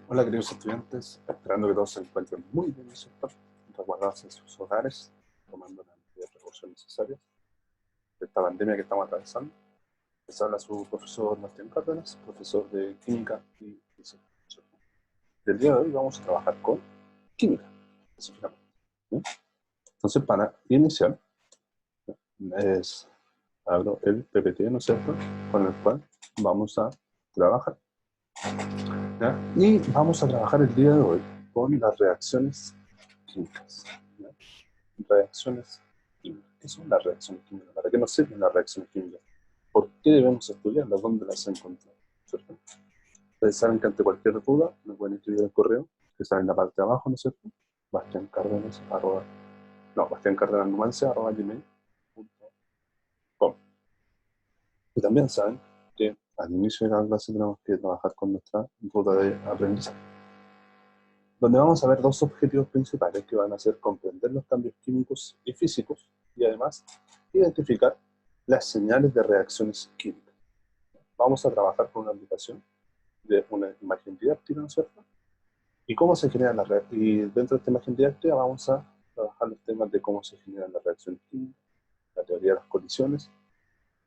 Hola queridos estudiantes, esperando que todos se encuentren muy bien, ¿no es cierto? Resguardados en sus hogares, tomando las medidas de precaución necesarias de esta pandemia que estamos atravesando. Les habla su profesor Martín Cárdenas, profesor de Química y Física. Del día de hoy vamos a trabajar con Química, específicamente. ¿Sí? Entonces, para iniciar, abro el PPT, ¿no es cierto?, con el cual vamos a trabajar. ¿Ya? Y vamos a trabajar el día de hoy con las reacciones químicas. ¿Ya? Reacciones químicas. ¿Qué son las reacciones químicas? ¿Para qué nos sirven las reacciones químicas? ¿Por qué debemos estudiarlas? ¿Dónde las encontramos? ¿Cierto? Ustedes saben que ante cualquier duda me pueden escribir el correo que está en la parte de abajo, ¿no es cierto? bastiancárdenas@gmail.com. Y también saben que al inicio de cada clase tenemos que trabajar con nuestra ruta de aprendizaje, donde vamos a ver dos objetivos principales que van a ser comprender los cambios químicos y físicos y además identificar las señales de reacciones químicas. Vamos a trabajar con una aplicación de una imagen didáctica, ¿no es cierto? Y cómo se generan las reacciones. Y dentro de esta imagen didáctica vamos a trabajar los temas de cómo se generan las reacciones químicas, la teoría de las colisiones,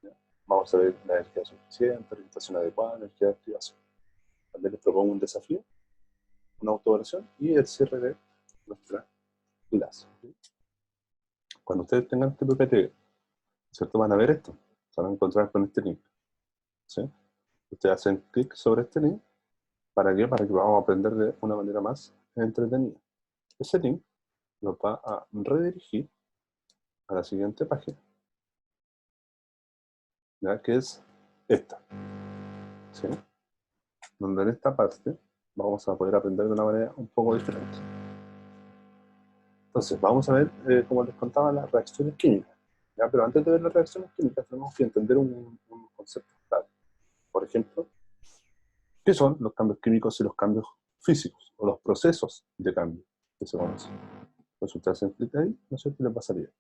¿ya? Vamos a ver la energía suficiente, orientación adecuada, energía de activación. También les propongo un desafío, una autoevaluación y el cierre de nuestra clase. Cuando ustedes tengan este PPT, ¿cierto? Van a ver esto, se van a encontrar con este link, ¿sí? Ustedes hacen clic sobre este link. ¿Para qué? Para que vamos a aprender de una manera más entretenida. Ese link nos va a redirigir a la siguiente página, ¿ya? Que es esta, ¿sí? Donde en esta parte vamos a poder aprender de una manera un poco diferente. Entonces, vamos a ver, como les contaba, las reacciones químicas, ¿ya? Pero antes de ver las reacciones químicas tenemos que entender un concepto clave. Por ejemplo, ¿qué son los cambios químicos y los cambios físicos? O los procesos de cambio que se conocen. Pues ustedes hacen clic ahí, no sé qué les pasaría.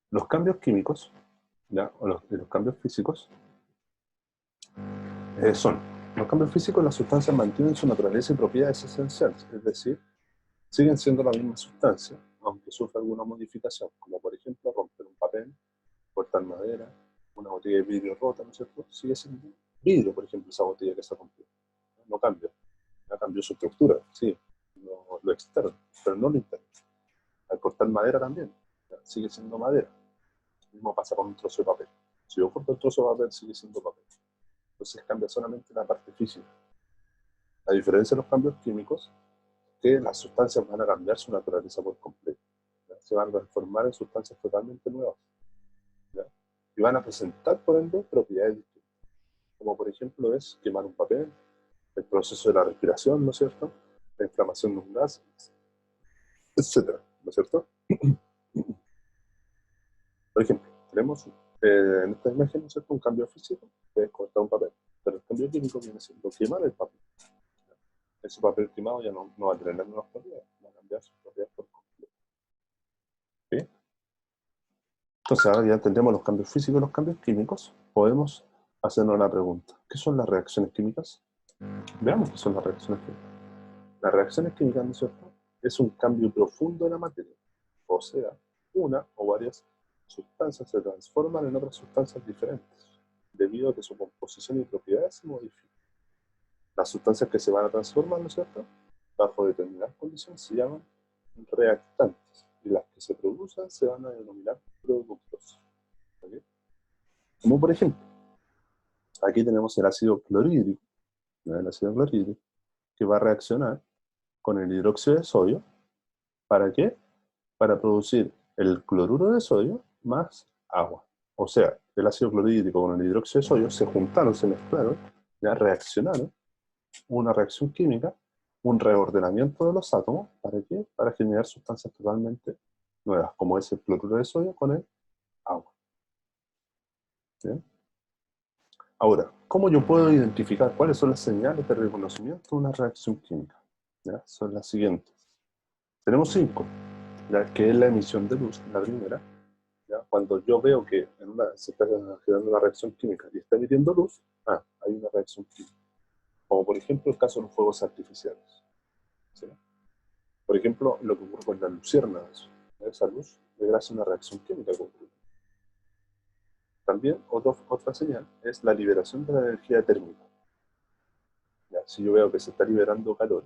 Los cambios químicos, ¿ya? O los cambios físicos son los cambios físicos. Las sustancias mantienen su naturaleza y propiedades esenciales, es decir, siguen siendo la misma sustancia, aunque sufra alguna modificación, como por ejemplo romper un papel, cortar madera, una botella de vidrio rota, ¿no es cierto? Sigue siendo vidrio, por ejemplo, esa botella que se rompió. No cambia, ya cambió su estructura, sí, lo externo, pero no lo interno. Al cortar madera también, ya, sigue siendo madera. Lo mismo pasa con un trozo de papel. Si yo corto el trozo de papel, sigue siendo papel. Entonces cambia solamente la parte física. A diferencia de los cambios químicos, que las sustancias van a cambiar su naturaleza por completo. ¿Ya? Se van a transformar en sustancias totalmente nuevas. ¿Ya? Y van a presentar, por ende, propiedades distintas. Como por ejemplo es quemar un papel, el proceso de la respiración, ¿no es cierto? La inflamación de un gas, etcétera, ¿no es cierto? Por ejemplo, tenemos en esta imagen, ¿no es cierto?, un cambio físico, que es cortar un papel. Pero el cambio químico viene siendo quemar el papel. Ese papel quemado ya no va a tener las nuevas propiedades, va a cambiar sus propiedades por completo. ¿Sí? Entonces, ahora ya entendemos los cambios físicos y los cambios químicos, podemos hacernos la pregunta: ¿qué son las reacciones químicas? Veamos qué son las reacciones químicas. Las reacciones químicas, ¿no es cierto?, es un cambio profundo en la materia. O sea, una o varias sustancias se transforman en otras sustancias diferentes, debido a que su composición y propiedades se modifican. Las sustancias que se van a transformar, ¿no es cierto?, bajo determinadas condiciones se llaman reactantes, y las que se producen se van a denominar productos. ¿Okay? Como por ejemplo, aquí tenemos el ácido clorhídrico, ¿no? El ácido clorhídrico, que va a reaccionar con el hidróxido de sodio. ¿Para qué? Para producir el cloruro de sodio más agua. O sea, el ácido clorhídrico con el hidróxido de sodio se juntaron, se mezclaron, ya reaccionaron, una reacción química, un reordenamiento de los átomos. ¿Para qué? Para generar sustancias totalmente nuevas, como es el cloruro de sodio con el agua. ¿Bien? Ahora, ¿cómo yo puedo identificar cuáles son las señales de reconocimiento de una reacción química? ¿Ya? Son las siguientes. Tenemos 5, ¿ya? Que es la emisión de luz, la primera. ¿Ya? Cuando yo veo que se está generando una reacción química y está emitiendo luz, hay una reacción química. Como por ejemplo el caso de los fuegos artificiales. ¿Sí? Por ejemplo, lo que ocurre con las luciérnagas. Esa luz es gracias a una reacción química que ocurre. También otra señal es la liberación de la energía térmica. ¿Ya? Si yo veo que se está liberando calor,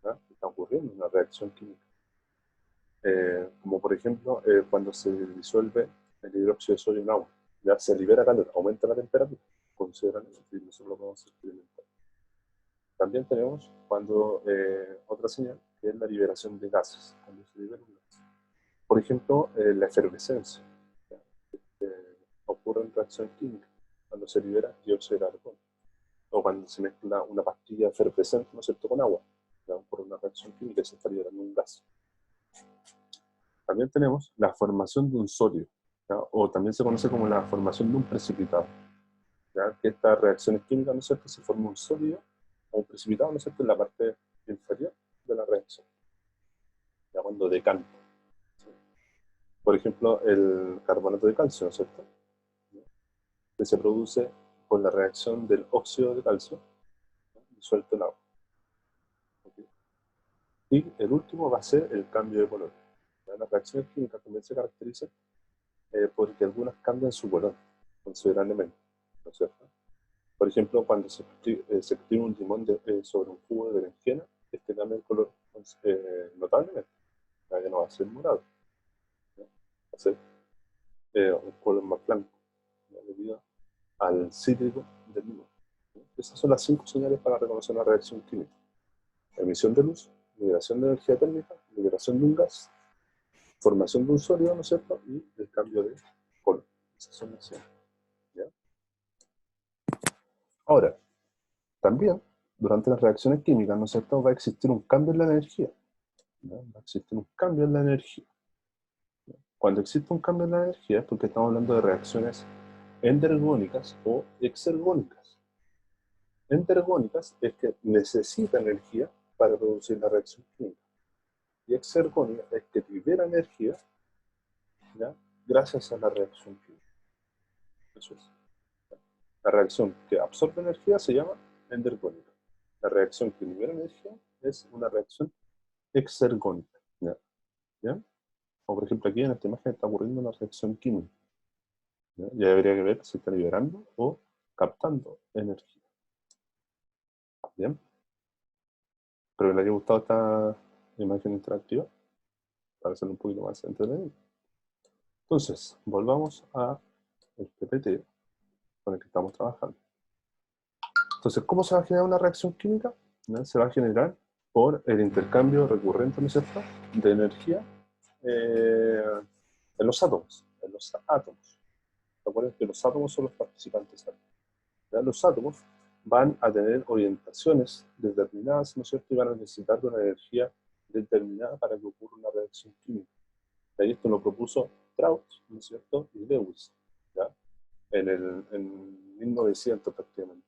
¿ya? Está ocurriendo una reacción química. Como por ejemplo cuando se disuelve el hidróxido de sodio en agua, ya se libera calor, aumenta la temperatura, considerando que nosotros lo podemos experimentar. También tenemos otra señal, que es la liberación de gases, cuando se libera un gas. Por ejemplo, la efervescencia, ¿ya? Ocurre en reacción química, cuando se libera dióxido de carbono, o cuando se mezcla una pastilla efervescente, ¿no es cierto?, con agua, ¿ya? Por una reacción química y se está liberando un gas. También tenemos la formación de un sólido, ¿ya? O también se conoce como la formación de un precipitado, ¿ya? Que estas reacciones químicas, ¿no es cierto?, se forma un sólido o un precipitado, ¿no es cierto?, en la parte inferior de la reacción, ya cuando decanta. ¿Sí? Por ejemplo, el carbonato de calcio, ¿no es cierto?, que se produce por la reacción del óxido de calcio, ¿no?, disuelto en agua. ¿Okay? Y el último va a ser el cambio de color. ¿Ya? Las reacciones químicas también se caracterizan porque algunas cambian su color considerablemente, ¿no es cierto? Por ejemplo, cuando se exprime un limón sobre un jugo de berenjena, este cambia el color notablemente, ya no va a ser morado, ¿ya? Va a ser un color más blanco, ¿ya? Debido al cítrico del limón. ¿Ya? Esas son las 5 señales para reconocer una reacción química: emisión de luz, liberación de energía térmica, liberación de un gas, formación de un sólido, ¿no es cierto?, y el cambio de color. Esas son las señales. ¿Ya? Ahora, también, durante las reacciones químicas, ¿no es cierto?, va a existir un cambio en la energía. ¿Ya? Va a existir un cambio en la energía. ¿Ya? Cuando existe un cambio en la energía es porque estamos hablando de reacciones endergónicas o exergónicas. Endergónicas es que necesita energía para producir la reacción química. Y exergónica es que libera energía, ¿ya?, gracias a la reacción química. Eso es. La reacción que absorbe energía se llama endergónica. La reacción que libera energía es una reacción exergónica. ¿Ya? ¿Ya? O por ejemplo aquí en esta imagen está ocurriendo una reacción química. ¿Ya? Ya habría que ver si está liberando o captando energía. ¿Bien? Espero que les haya gustado esta imagen interactiva para hacerlo un poquito más entretenido. Entonces, volvamos a el PPT con el que estamos trabajando. Entonces, ¿cómo se va a generar una reacción química? ¿Ya? Se va a generar por el intercambio recurrente, ¿no es cierto?, de energía en los átomos. Recuerden que los átomos son los participantes. ¿Ya? Los átomos van a tener orientaciones determinadas, ¿no es cierto?, y van a necesitar de una energía determinada para que ocurra una reacción química. Y esto lo propuso Traut, ¿no es cierto?, y Lewis, ¿ya?, en 1900 prácticamente,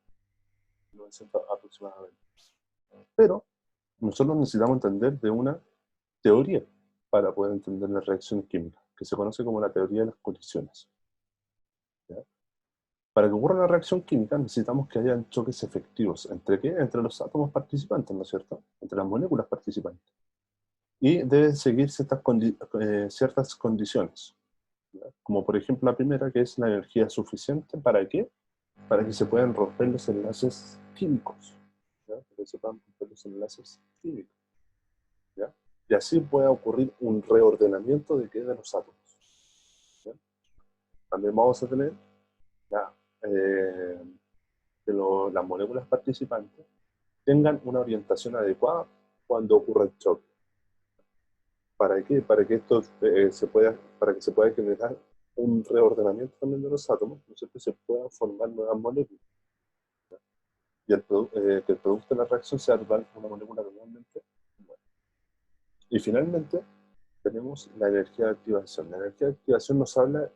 1900 aproximadamente. Pero nosotros necesitamos entender de una teoría para poder entender las reacciones químicas, que se conoce como la teoría de las colisiones. ¿Ya? Para que ocurra una reacción química necesitamos que haya choques efectivos. ¿Entre qué? Entre los átomos participantes, ¿no es cierto?, entre las moléculas participantes. Y deben seguir ciertas condiciones, ¿ya? Como por ejemplo la primera, que es la energía suficiente. ¿Para qué? Para que se puedan romper los enlaces químicos. ¿Ya? Para que se puedan romper los enlaces químicos. ¿Ya? Y así puede ocurrir un reordenamiento de los átomos. ¿Ya? También vamos a tener ya, que las moléculas participantes tengan una orientación adecuada cuando ocurra el choque. ¿Para qué? Para que esto para que se pueda generar un reordenamiento también de los átomos, ¿no es cierto?, se puedan formar nuevas moléculas. ¿Ya? Y que el producto de la reacción sea una molécula totalmente nueva. Y finalmente tenemos la energía de activación. La energía de activación nos habla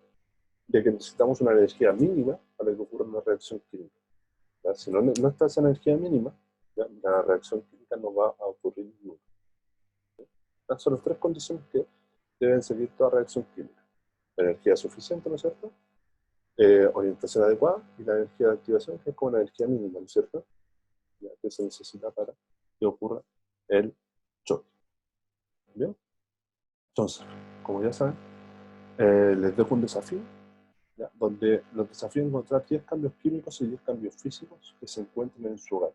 de que necesitamos una energía mínima para que ocurra una reacción química. ¿Ya? Si no está esa energía mínima, ¿ya?, la reacción química no va a ocurrir nunca. Estas son las 3 condiciones que deben seguir toda reacción química: energía suficiente, ¿no es cierto?, orientación adecuada, y la energía de activación, que es como la energía mínima, ¿no es cierto? ¿ya? Que se necesita para que ocurra el choque. ¿Bien? Entonces, como ya saben, les dejo un desafío, ¿ya? Donde los desafíos es encontrar 10 cambios químicos y 10 cambios físicos que se encuentren en su hogar.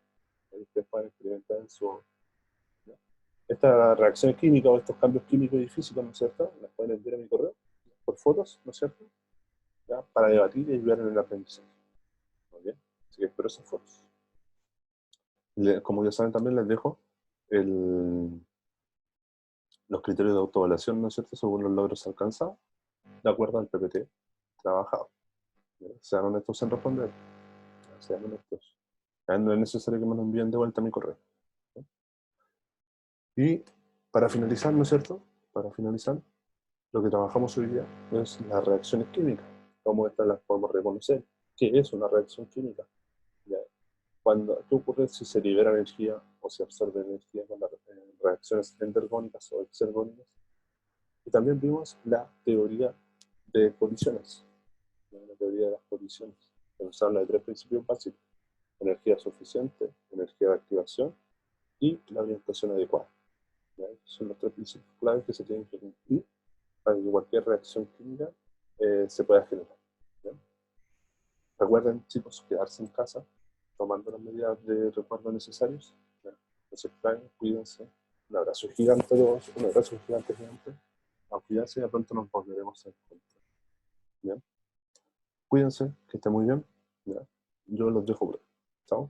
Ustedes pueden experimentar en su hogar. Estas reacciones químicas o estos cambios químicos y físicos, ¿no es cierto? Las pueden enviar a mi correo por fotos, ¿no es cierto? ¿Ya? Para debatir y ayudar en el aprendizaje. ¿Muy bien? Así que espero esas fotos. Como ya saben, también les dejo los criterios de autoevaluación, ¿no es cierto?, según los logros alcanzados, de acuerdo al PPT trabajado. Sean honestos en responder. Sean honestos. Ya no es necesario que me lo envíen de vuelta a mi correo. ¿Sí? Y para finalizar, ¿no es cierto? Para finalizar, lo que trabajamos hoy día es las reacciones químicas. Cómo estas las podemos reconocer. ¿Qué es una reacción química? ¿Ya? ¿Qué ocurre si se libera energía o se absorbe energía con las reacciones endergónicas o exergónicas? Y también vimos la teoría de colisiones. La teoría de las colisiones, que nos habla de 3 principios básicos: energía suficiente, energía de activación y la orientación adecuada. ¿Ya? Son los 3 principios claves que se tienen que cumplir para que cualquier reacción química se pueda generar. ¿Ya? Recuerden, chicos, quedarse en casa, tomando las medidas de resguardo necesarios. ¿Ya? No se extrañen, cuídense. Un abrazo gigante a todos, un abrazo gigante, gigante. A cuidarse y pronto nos volveremos a encontrar. ¿Bien? Cuídense, que estén muy bien. ¿Ya? Yo los dejo por ahí. Chao.